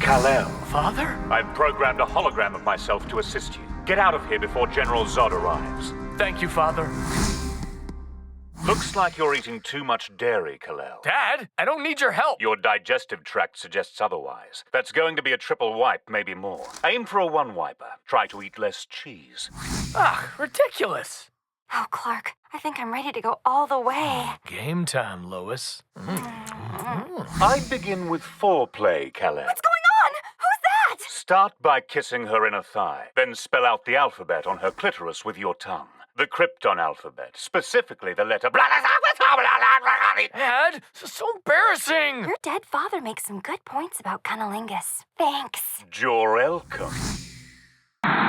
Kal-El. Father? I've programmed a hologram of myself to assist you. Get out of here before General Zod arrives. Thank you, Father. Looks like you're eating too much dairy, Kal-El. Dad, I don't need your help. Your digestive tract suggests otherwise. That's going to be a triple wipe, maybe more. Aim for a one-wiper. Try to eat less cheese. Ugh, ridiculous. Oh, Clark, I think I'm ready to go all the way. Game time, Lois. I begin with foreplay, Kal-El. What's going on? Who's that? Start by kissing her inner thigh, then spell out the alphabet on her clitoris with your tongue. The Krypton alphabet, specifically the letter... Dad, this is so embarrassing. Your dead father makes some good points about cunnilingus. Thanks. Jor-El come.